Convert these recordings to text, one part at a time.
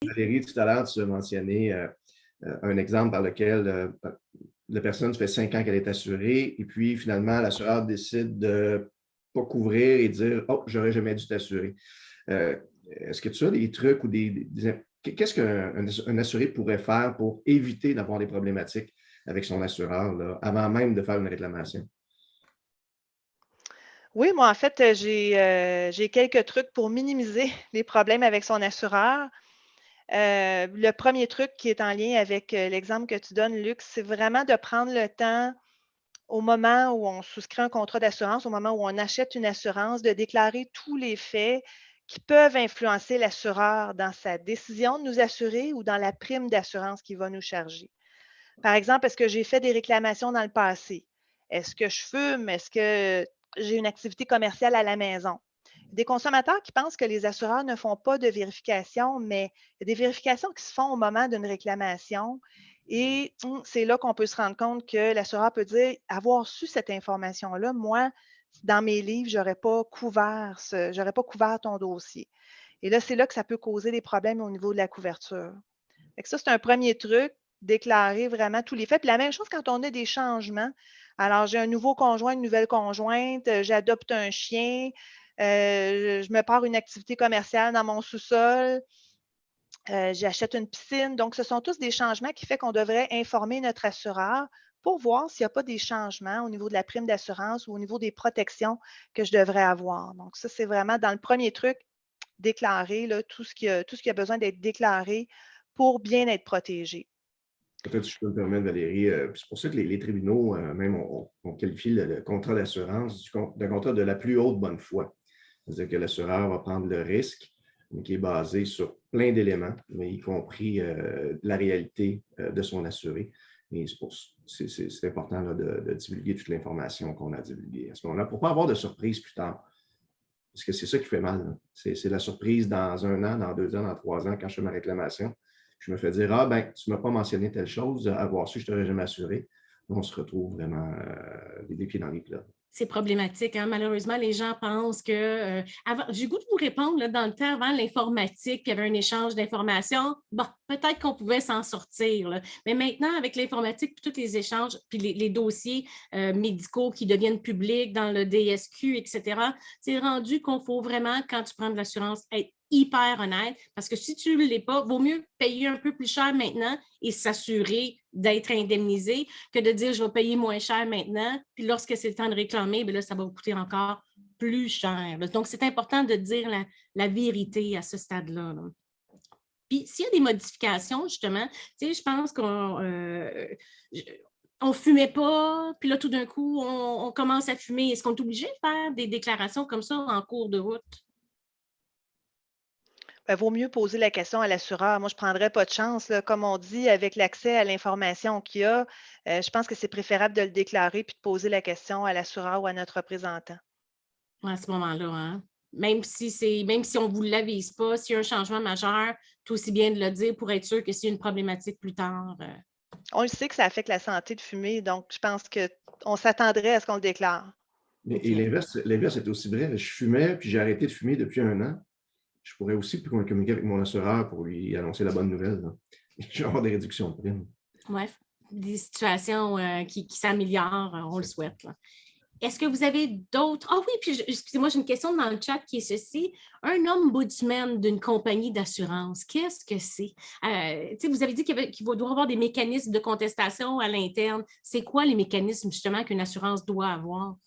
Valérie, tout à l'heure, tu as mentionné un exemple par lequel la personne, ça fait 5 ans qu'elle est assurée, et puis finalement, l'assureur décide de ne pas couvrir et dire: «Oh, j'aurais jamais dû t'assurer». Euh, Est-ce que tu as des trucs ou qu'est-ce qu'un assuré pourrait faire pour éviter d'avoir des problématiques avec son assureur là, avant même de faire une réclamation? Oui, moi, en fait, j'ai quelques trucs pour minimiser les problèmes avec son assureur. Le premier truc qui est en lien avec, l'exemple que tu donnes, Luc, c'est vraiment de prendre le temps, au moment où on souscrit un contrat d'assurance, au moment où on achète une assurance, de déclarer tous les faits qui peuvent influencer l'assureur dans sa décision de nous assurer ou dans la prime d'assurance qu'il va nous charger. Par exemple, est-ce que j'ai fait des réclamations dans le passé? Est-ce que je fume? Est-ce que j'ai une activité commerciale à la maison? Des consommateurs qui pensent que les assureurs ne font pas de vérification, mais il y a des vérifications qui se font au moment d'une réclamation. Et c'est là qu'on peut se rendre compte que l'assureur peut dire: avoir su cette information-là, moi, dans mes livres, j'aurais pas couvert ton dossier. Et là, c'est là que ça peut causer des problèmes au niveau de la couverture. Fait que ça, c'est un premier truc, déclarer vraiment tous les faits. Puis la même chose quand on a des changements. Alors, j'ai un nouveau conjoint, une nouvelle conjointe, j'adopte un chien, je me pars une activité commerciale dans mon sous-sol, j'achète une piscine. Donc, ce sont tous des changements qui fait qu'on devrait informer notre assureur pour voir s'il n'y a pas des changements au niveau de la prime d'assurance ou au niveau des protections que je devrais avoir. Donc, ça, c'est vraiment dans le premier truc, déclarer là, tout ce qui a besoin d'être déclaré pour bien être protégé. Peut-être si je peux me permettre, Valérie, c'est pour ça que les tribunaux, même, on qualifie le contrat d'assurance d'un contrat de la plus haute bonne foi. C'est-à-dire que l'assureur va prendre le risque, mais qui est basé sur plein d'éléments, mais y compris la réalité de son assuré. Et c'est important là, de divulguer toute l'information qu'on a divulguée à ce moment-là pour ne pas avoir de surprise plus tard. Parce que c'est ça qui fait mal, là. C'est la surprise dans 1 an, dans 2 ans, dans 3 ans, quand je fais ma réclamation. Je me fais dire: «Ah, ben, tu ne m'as pas mentionné telle chose, avoir su, je ne t'aurais jamais assuré». On se retrouve vraiment les pieds dans les plats. C'est problématique, hein. Malheureusement, les gens pensent que, avant j'ai le goût de vous répondre, là, dans le temps, avant l'informatique, puis il y avait un échange d'informations, bon, peut-être qu'on pouvait s'en sortir, là. Mais maintenant, avec l'informatique, puis tous les échanges, puis les dossiers, médicaux qui deviennent publics dans le DSQ et cetera, c'est rendu qu'on faut vraiment, quand tu prends de l'assurance, être hyper honnête parce que si tu ne l'es pas, vaut mieux payer un peu plus cher maintenant et s'assurer d'être indemnisé que de dire je vais payer moins cher maintenant, puis lorsque c'est le temps de réclamer, bien là, ça va vous coûter encore plus cher. Là. Donc, c'est important de dire la vérité à ce stade-là. Là. Puis, s'il y a des modifications, justement, tu sais, je pense on fumait pas, puis là, tout d'un coup, on commence à fumer. Est-ce qu'on est obligé de faire des déclarations comme ça en cours de route? Ben, vaut mieux poser la question à l'assureur. Moi, je ne prendrais pas de chance, là. Comme on dit, avec l'accès à l'information qu'il y a, je pense que c'est préférable de le déclarer puis de poser la question à l'assureur ou à notre représentant. Ouais, à ce moment-là, hein? Même si on ne vous l'avise pas, s'il y a un changement majeur, tout aussi bien de le dire pour être sûr que s'il y a une problématique plus tard. On le sait que ça affecte la santé de fumer, donc je pense qu'on s'attendrait à ce qu'on le déclare. Et OK. l'inverse est aussi vrai. Je fumais, puis j'ai arrêté de fumer depuis 1 an. Je pourrais aussi communiquer avec mon assureur pour lui annoncer la bonne nouvelle, là. Je vais avoir des réductions de primes. Ouais, des situations qui s'améliorent, on le souhaite. Là. Est-ce que vous avez d'autres? Ah oui, puis excusez-moi, j'ai une question dans le chat qui est ceci. Un ombudsman d'une compagnie d'assurance, qu'est-ce que c'est? Tu sais, vous avez dit qu'il doit avoir des mécanismes de contestation à l'interne. C'est quoi les mécanismes justement qu'une assurance doit avoir?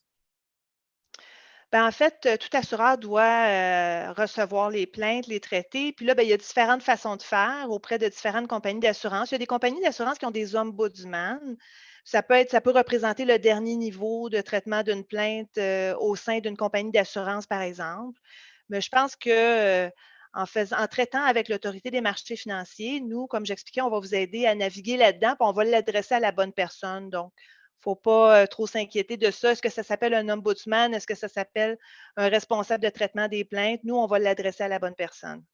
Ben, en fait, tout assureur doit, recevoir les plaintes, les traiter. Puis là, ben, il y a différentes façons de faire auprès de différentes compagnies d'assurance. Il y a des compagnies d'assurance qui ont des ombudsman. Ça peut représenter le dernier niveau de traitement d'une plainte, au sein d'une compagnie d'assurance, par exemple. Mais je pense que, en traitant avec l'Autorité des marchés financiers, nous, comme j'expliquais, on va vous aider à naviguer là-dedans, puis on va l'adresser à la bonne personne. Donc, faut pas, trop s'inquiéter de ça. Est-ce que ça s'appelle un ombudsman? Est-ce que ça s'appelle un responsable de traitement des plaintes? Nous, on va l'adresser à la bonne personne.